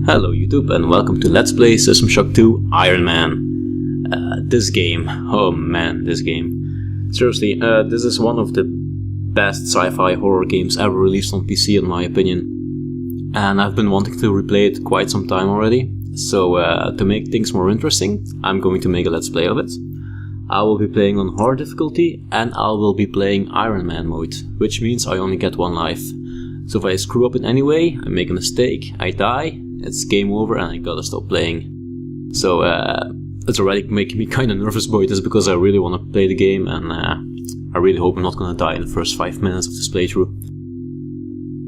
Hello YouTube and welcome to Let's Play System Shock 2 Ironman. This game, oh man, this game. Seriously, this is one of the best sci-fi horror games ever released on PC in my opinion. And I've been wanting to replay it quite some time already. So to make things more interesting, I'm going to make a Let's Play of it. I will be playing on hard difficulty and I will be playing Ironman mode, which means I only get one life. So if I screw up in any way, I make a mistake, I die, it's game over and I gotta stop playing. So it's already making me kinda nervous about this because I really wanna play the game and I really hope I'm not gonna die in the first 5 minutes of this playthrough.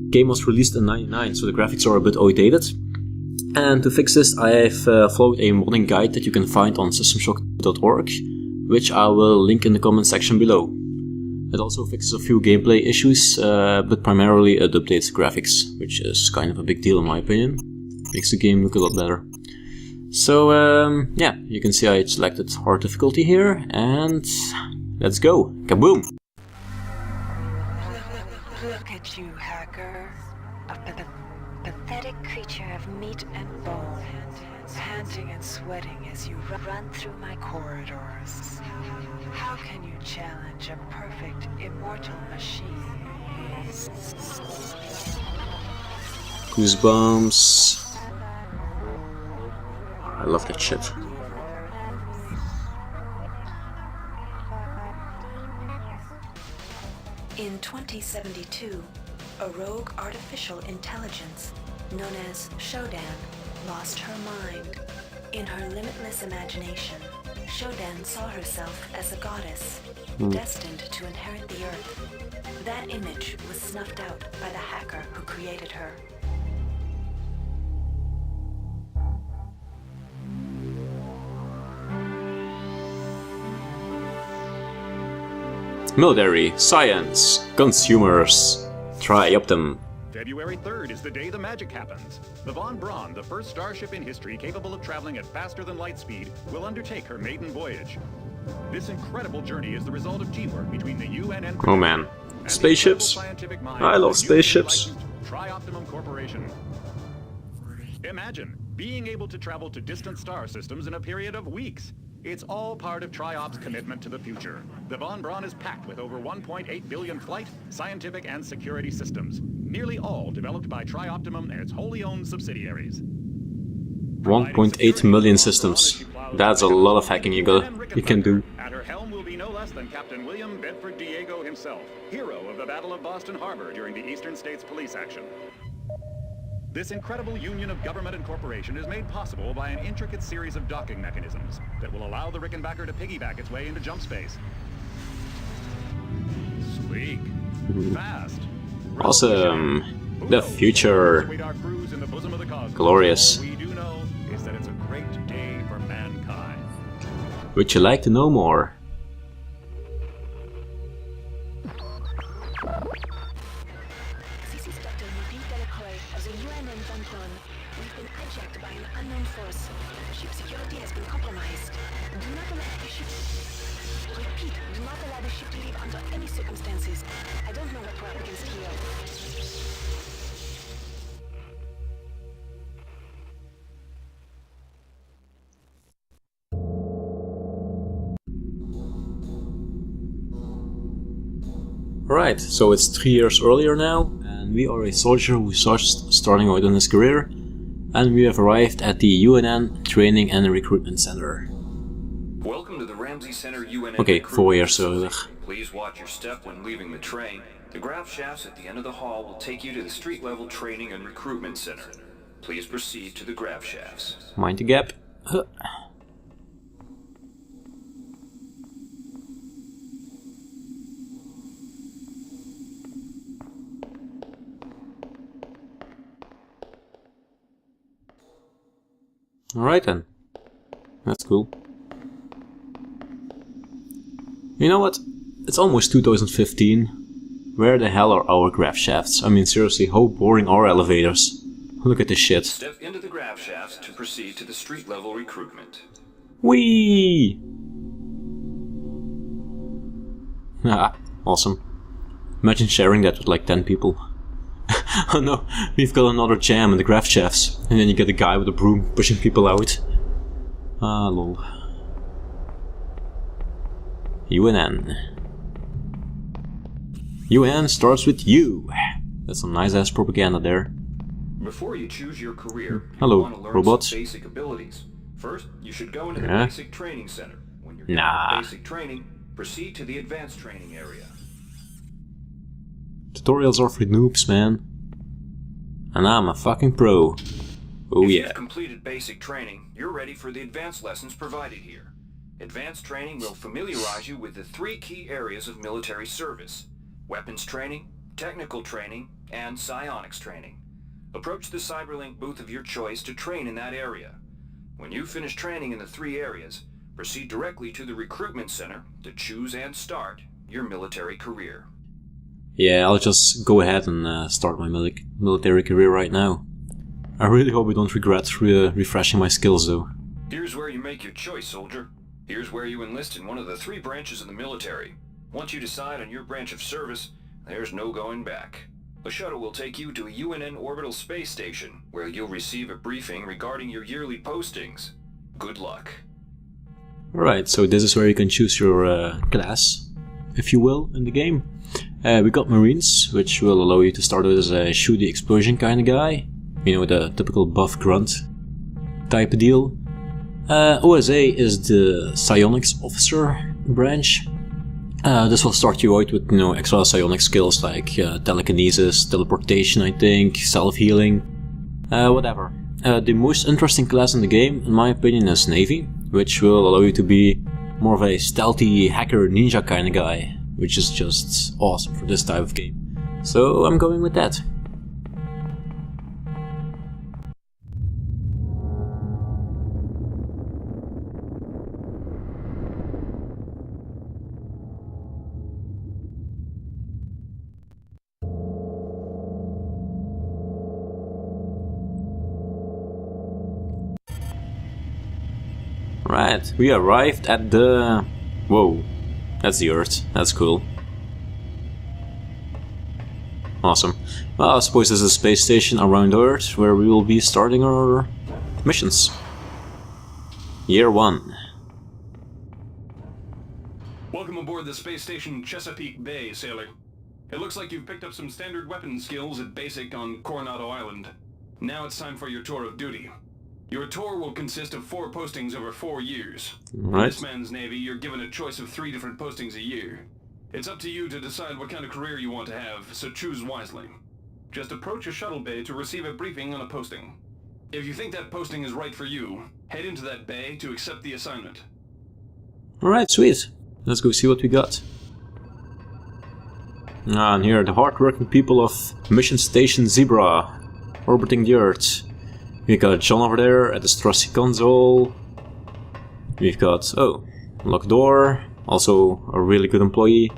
The game was released in '99, so the graphics are a bit outdated. And to fix this I have followed a modding guide that you can find on systemshock.org, which I will link in the comment section below. It also fixes a few gameplay issues, but primarily it updates graphics, which is kind of a big deal in my opinion. Makes the game look a lot better. So yeah, you can see I selected hard difficulty here, and let's go! Kaboom! Look at you, hacker. A pathetic creature of meat and bone, panting and sweating as you run through my corridors. How can you challenge a perfect, immortal machine? Goosebumps. I love that shit. In 2072, a rogue artificial intelligence known as Shodan lost her mind. In her limitless imagination, Shodan saw herself as a goddess, destined to inherit the earth. That image was snuffed out by the hacker who created her. Military, science, consumers, Trioptim. February 3rd is the day the magic happens. The Von Braun, the first starship in history capable of traveling at faster than light speed, will undertake her maiden voyage. This incredible journey is the result of teamwork between the UN and Oh man, spaceships. I love spaceships. Trioptimum Corporation. Imagine being able to travel to distant star systems in a period of weeks. It's all part of Triop's commitment to the future. The Von Braun is packed with over 1.8 billion flight, scientific, and security systems, nearly all developed by Trioptimum and its wholly owned subsidiaries. 1.8 million systems. That's a lot of hacking you can do. At her helm will be no less than Captain William Bedford Diego himself, hero of the Battle of Boston Harbor during the Eastern States Police action. This incredible union of government and corporation is made possible by an intricate series of docking mechanisms that will allow the Rickenbacker to piggyback its way into jump space. Sleek. Fast. Awesome. The future. Glorious. All we do know is that it's a great day for mankind. Would you like to know more? As a UN and Von Braun, we've been hijacked by an unknown force. Ship security has been compromised. Do not allow the ship... Repeat, do not allow the ship to leave under any circumstances. I don't know what we're up against here. Alright, so it's 3 years earlier now, and we are a soldier who's just starting out in his career, and we have arrived at the UNN Training and Recruitment Center. Welcome to the Ramsey Center UNN. Okay, 4 years earlier. Please watch your step when leaving the train. The graph shafts at the end of the hall will take you to the street level Training and Recruitment Center. Please proceed to the graph shafts. Mind the gap. Alright then. That's cool. You know what? It's almost 2015. Where the hell are our graph shafts? I mean seriously, how boring are elevators? Look at this shit. Step into the graph shafts to proceed to the street level recruitment. Whee! Ah, awesome. Imagine sharing that with like 10 people. Oh no, we've got another jam in the graph shafts. And then you get a guy with a broom pushing people out. Ah, lol. UNN. UN starts with U. That's some nice ass propaganda there. Before you choose your career, hello, you want to learn robots. some basic abilities. First, you should go into the Yeah. basic training center. When you're done Nah. with basic training, proceed to the advanced training area. Tutorials are for noobs, man. And I'm a fucking pro. Oh If yeah. you've completed basic training, you're ready for the advanced lessons provided here. Advanced training will familiarize you with the 3 key areas of military service: weapons training, technical training, and psionics training. Approach the Cyberlink booth of your choice to train in that area. When you finish training in the 3 areas, proceed directly to the recruitment center to choose and start your military career. Yeah, I'll just go ahead and start my military career right now. I really hope I don't regret refreshing my skills though. Here's where you make your choice, soldier. Here's where you enlist in one of the 3 branches of the military. Once you decide on your branch of service, there's no going back. The shuttle will take you to a UNN orbital space station, where you'll receive a briefing regarding your yearly postings. Good luck. Alright, so this is where you can choose your class, if you will, in the game. We got Marines, which will allow you to start out as a shoot the explosion kind of guy. You know, the typical buff grunt type of deal. OSA is the psionics officer branch. This will start you out with, you know, extra psionic skills like telekinesis, teleportation, I think, self-healing, whatever. The most interesting class in the game, in my opinion, is Navy, which will allow you to be more of a stealthy hacker ninja kind of guy, which is just awesome for this type of game. So I'm going with that. Right, we arrived at the... Whoa, that's the Earth, that's cool. Awesome. Well, I suppose there's a space station around Earth where we will be starting our missions. Year 1. Welcome aboard the space station Chesapeake Bay, sailor. It looks like you've picked up some standard weapon skills at basic on Coronado Island. Now it's time for your tour of duty. Your tour will consist of 4 postings over 4 years. Right. In this man's Navy, you're given a choice of 3 different postings a year. It's up to you to decide what kind of career you want to have, so choose wisely. Just approach a shuttle bay to receive a briefing on a posting. If you think that posting is right for you, head into that bay to accept the assignment. Alright, sweet. Let's go see what we got. And here are the hard-working people of Mission Station Zebra, orbiting the Earth. We got John over there at the trusty console. We've got, oh, locked door, also a really good employee.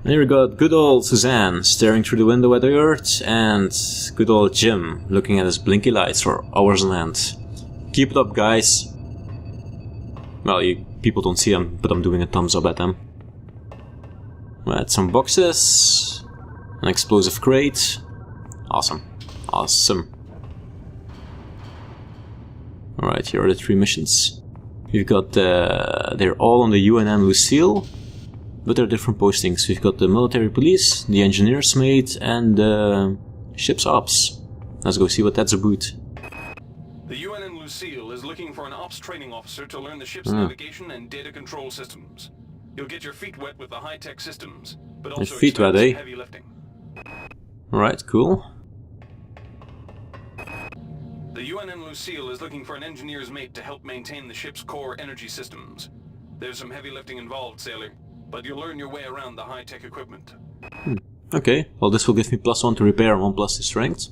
And here we got good old Suzanne staring through the window at the Earth, and good old Jim looking at his blinky lights for hours on end. Keep it up, guys. Well, people don't see them, but I'm doing a thumbs up at them. Right, some boxes, an explosive crate. Awesome, awesome. Alright, here are the 3 missions. We've got, they're all on the UNN Lucille, but they're different postings. We've got the military police, the engineer's mate, and the ship's ops. Let's go see what that's about. The UNN Lucille is looking for an ops training officer to learn the ship's navigation and data control systems. You'll get your feet wet with the high-tech systems, but also feet wet, expect eh? some heavy lifting. Alright, cool. The UNN Lucille is looking for an engineer's mate to help maintain the ship's core energy systems. There's some heavy lifting involved, sailor, but you'll learn your way around the high-tech equipment. Okay, well this will give me +1 to repair and 1 + to strength.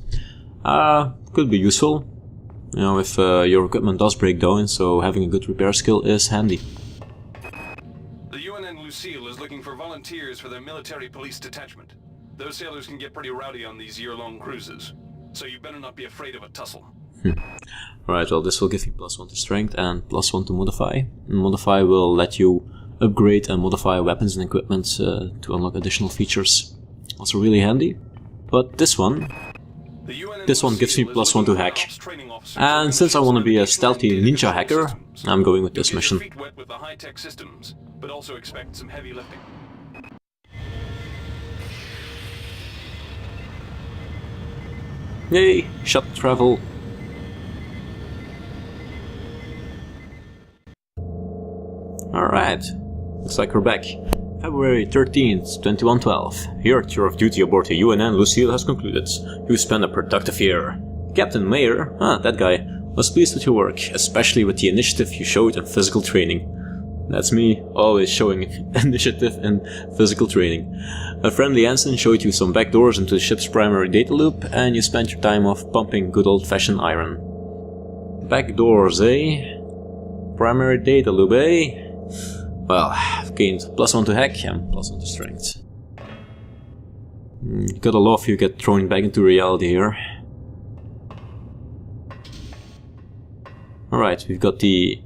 Could be useful. You know, if your equipment does break down, so having a good repair skill is handy. The UNN Lucille is looking for volunteers for their military police detachment. Those sailors can get pretty rowdy on these year-long cruises, so you better not be afraid of a tussle. Alright, well this will give you +1 to strength and +1 to modify. And modify will let you upgrade and modify weapons and equipment to unlock additional features. Also really handy. But this one this one gives me +1 to hack. And since I want to be a stealthy ninja hacker, I'm going with this mission. With the high-tech systems, but also expect some heavy lifting. Yay, shuttle travel. Alright, looks like we're back. February 13th, 2112. Your tour of duty aboard the UNN Lucille has concluded. You spent a productive year. Captain Mayer, that guy, was pleased with your work, especially with the initiative you showed in physical training. That's me, always showing initiative in physical training. A friendly ensign showed you some back doors into the ship's primary data loop, and you spent your time off pumping good old-fashioned iron. Back doors, eh? Primary data loop, eh? Well, I've gained +1 to hack and +1 to strength. Gotta love you get thrown back into reality here. Alright, we've got this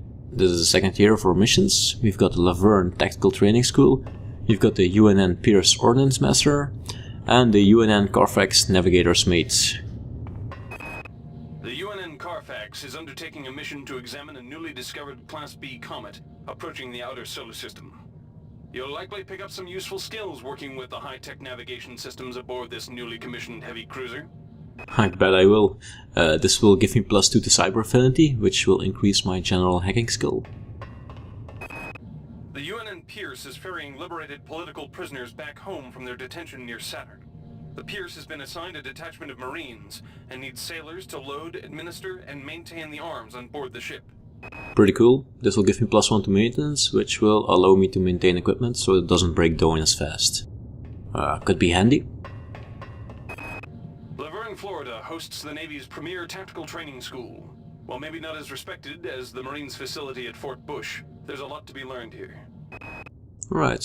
is the second year for missions. We've got the Laverne Tactical Training School. You've got the UNN Pierce Ordnance Master. And the UNN Carfax Navigator's Mate. The UNN Carfax is undertaking a mission to examine a newly discovered Class B comet approaching the outer solar system. You'll likely pick up some useful skills working with the high-tech navigation systems aboard this newly commissioned heavy cruiser. I bet I will. This will give me +2 to cyber affinity, which will increase my general hacking skill. The UNN Pierce is ferrying liberated political prisoners back home from their detention near Saturn. The Pierce has been assigned a detachment of Marines and needs sailors to load, administer, and maintain the arms on board the ship. Pretty cool. This will give me +1 to maintenance, which will allow me to maintain equipment so it doesn't break down as fast. Could be handy. Laverne, Florida hosts the Navy's premier tactical training school. While maybe not as respected as the Marines facility at Fort Bush, there's a lot to be learned here. Right,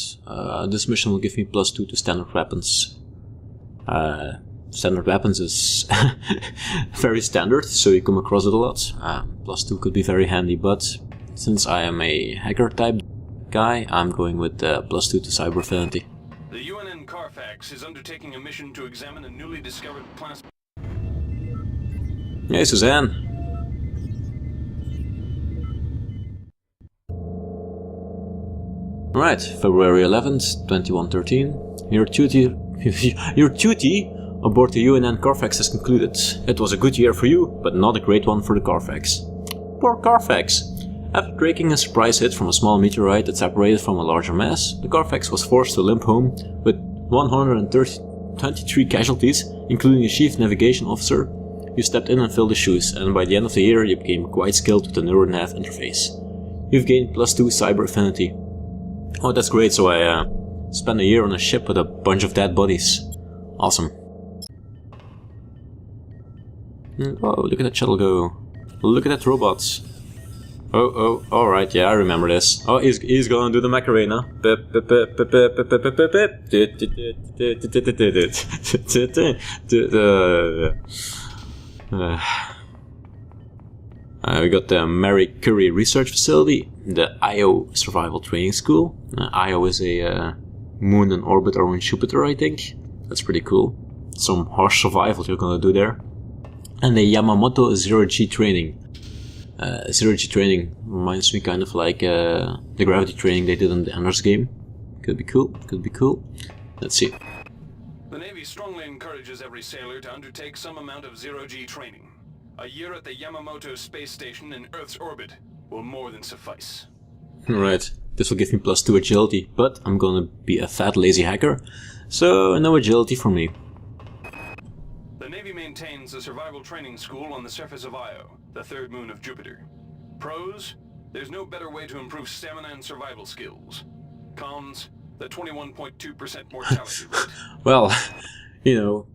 this mission will give me +2 to standard weapons. Standard weapons is very standard, so you come across it a lot. +2 could be very handy, but since I am a hacker type guy, I'm going with +2 to cyber affinity. The UNN Carfax is undertaking a mission to examine a newly discovered class. Hey, Suzanne. Right, February 11th, 2113. Your duty aboard the UNN Carfax has concluded. It was a good year for you, but not a great one for the Carfax. Poor Carfax. After taking a surprise hit from a small meteorite that separated from a larger mass, the Carfax was forced to limp home with 123 casualties, including a chief navigation officer. You stepped in and filled his shoes, and by the end of the year you became quite skilled with the neural-nav interface. You've gained +2 cyber affinity. Oh, that's great, so I spent a year on a ship with a bunch of dead bodies. Awesome. Oh, look at that shuttle go. Look at that robot. Oh, alright, yeah, I remember this. Oh, he's gonna do the Macarena. We got the Marie Curie Research Facility, the Io Survival Training School. Io is a moon in orbit around Jupiter, I think. That's pretty cool. Some harsh survival you're gonna do there. And the Yamamoto Zero-G Training. Zero-G Training reminds me kind of like the gravity training they did in the Enders game. Could be cool, could be cool. Let's see. The Navy strongly encourages every sailor to undertake some amount of zero-G training. A year at the Yamamoto space station in Earth's orbit will more than suffice. Right, this will give me +2 agility, but I'm gonna be a fat lazy hacker, so no agility for me. The Navy maintains a survival training school on the surface of Io, the third moon of Jupiter. Pros, there's no better way to improve stamina and survival skills. Cons, the 21.2% mortality rate. Well, you know,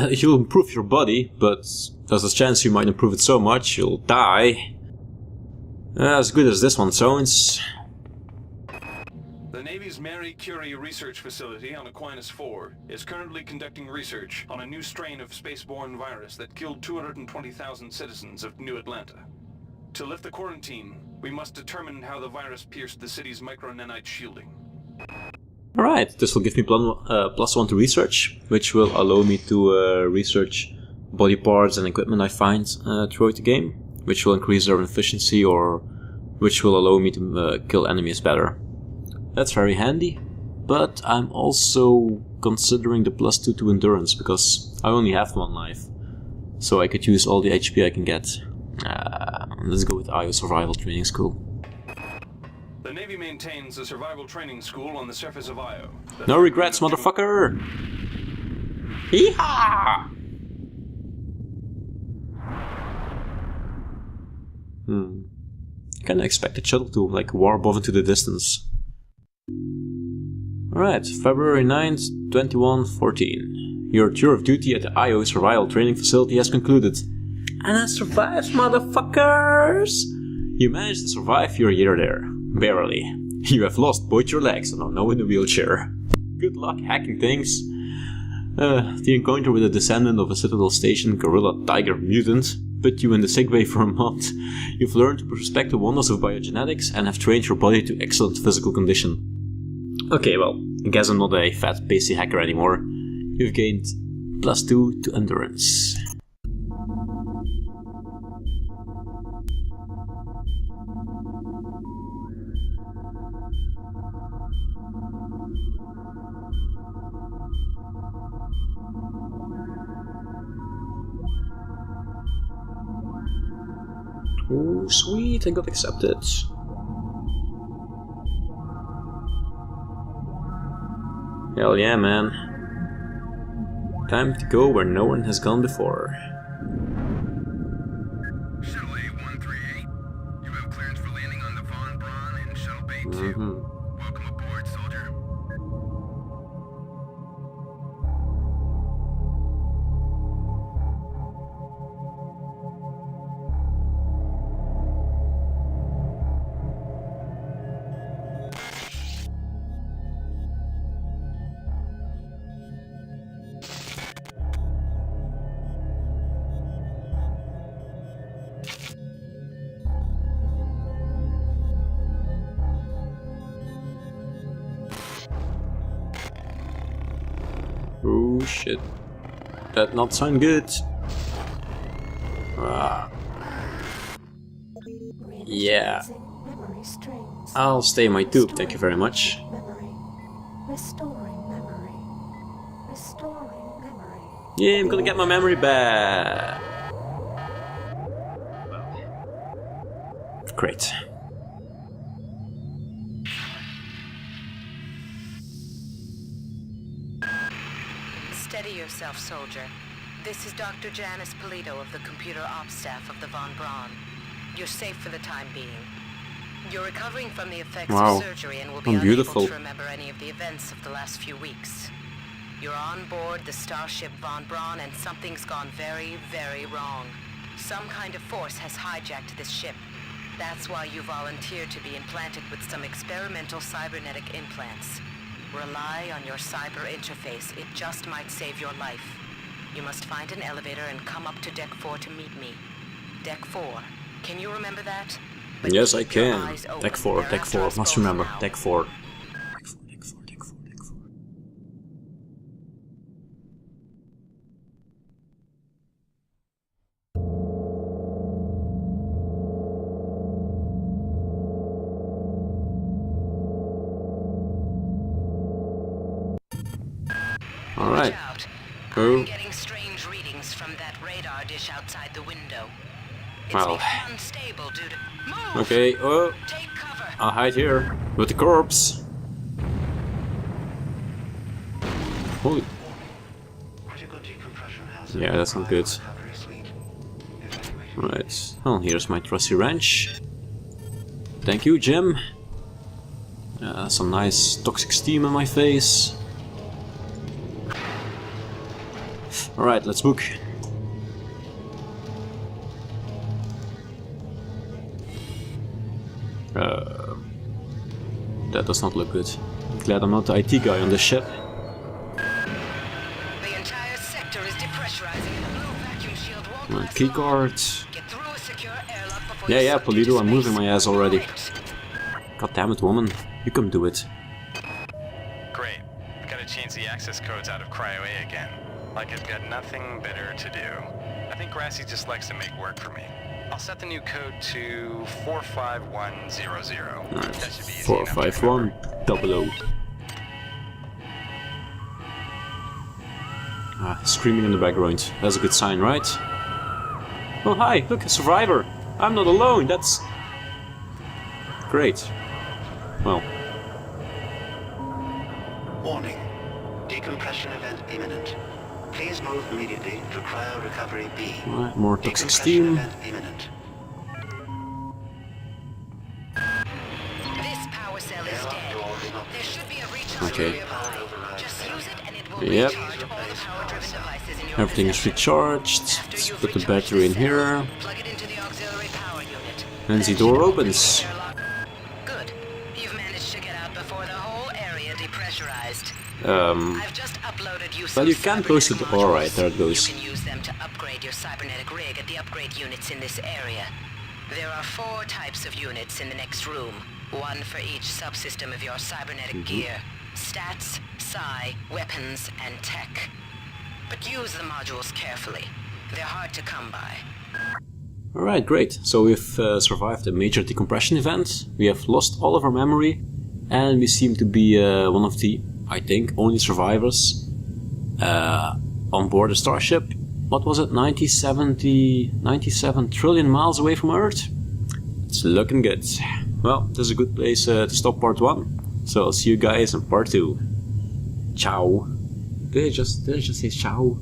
you'll improve your body, but there's a chance you might improve it so much you'll die. As good as this one sounds. The Navy's Marie Curie Research Facility on Aquinas 4 is currently conducting research on a new strain of spaceborne virus that killed 220,000 citizens of New Atlanta. To lift the quarantine, we must determine how the virus pierced the city's micronanite shielding. Alright, this will give me +1 to research, which will allow me to research body parts and equipment I find throughout the game, which will increase their efficiency or which will allow me to kill enemies better. That's very handy, but I'm also considering the +2 to endurance because I only have 1 life, so I could use all the HP I can get. Let's go with IO Survival Training School. The Navy maintains a survival training school on the surface of Io. No regrets, motherfucker! Hee-haw! Kinda expect the shuttle to like warp off into the distance. Alright, February 9th, 2114. Your tour of duty at the IO Survival Training Facility has concluded. And I survived, motherfuckers! You managed to survive your year there. Barely. You have lost both your legs and are now in a wheelchair. Good luck hacking things. The encounter with a descendant of a Citadel Station gorilla tiger mutant put you in the sick bay for a month. You've learned to respect the wonders of biogenetics and have trained your body to excellent physical condition. Okay, well, I guess I'm not a fat pasty hacker anymore. You've gained +2 to endurance. Oh, sweet, I got accepted. Hell yeah, man. Time to go where no one has gone before. Shuttle A-138, you have clearance for landing on the Von Braun in Shuttle Bay 2. Welcome aboard, soldier. Oh shit. That not sound good. Yeah. I'll stay in my tube, thank you very much. Restoring memory. Restoring memory. Yeah, I'm gonna get my memory back. Great. Steady yourself, soldier. This is Dr. Janice Polito of the computer ops staff of the Von Braun. You're safe for the time being. You're recovering from the effects of surgery and will be unable to remember any of the events of the last few weeks. You're on board the starship Von Braun and something's gone very, very wrong. Some kind of force has hijacked this ship. That's why you volunteered to be implanted with some experimental cybernetic implants. Rely on your cyber interface. It just might save your life. You must find an elevator and come up to Deck 4 to meet me. Deck 4. Can you remember that? But yes, I can. Deck 4, Deck 4. Must remember. Deck 4. Alright. I'm getting strange readings from that radar dish outside the window. It's unstable due to... Move! Okay, oh. Take cover. I'll hide here with the corpse. Holy. Yeah, that's not good. Right. Well, here's my trusty wrench. Thank you, Jim. Some nice toxic steam in my face. Alright, let's book. That does not look good. I'm glad I'm not the IT guy on this ship. The entire sector is depressurizing and the blue vacuum shield won't last Key long. card. Get through a secure airlock before Yeah, you yeah, suck into Polito, I'm moving space. my ass already. Great. God damn it, woman. You can do it. Great. Gotta change the access codes out of Cryo A again. Like I've got nothing better to do. I think Grassy just likes to make work for me. I'll set the new code to 45100. Alright, That should be easy enough to 45100. Ah, screaming in the background. That's a good sign, right? Oh hi, look, a survivor! I'm not alone, that's... great. Well. Warning. Decompression event imminent. Please move immediately to cryo recovery B. Alright, more toxic Decompression steam. event imminent. This power cell is dead. There should be a recharge Okay. area by. Just use it and it will Yep. recharge all the power-driven devices in your Everything is possession. recharged. After Let's you've put the recharged battery in cell, here. Plug it into the auxiliary power unit. And the That door should open opens. the airlock. Good. You've managed to get out before the whole area depressurized. I've just uploaded you some well, you can close the cybernetic door. Alright, modules. there it goes. You can use them to upgrade your cybernetic rig at the upgrade units in this area. There are 4 types of units in the next room. One for each subsystem of your cybernetic gear. Stats, psi, weapons, and tech. But use the modules carefully. They're hard to come by. Alright, great. So we've survived a major decompression event. We have lost all of our memory. And we seem to be one of the, I think, only survivors on board a starship. What was it? 97 trillion miles away from Earth? It's looking good. Well, this is a good place to stop part 1. So I'll see you guys in part 2. Ciao. Did I just say ciao?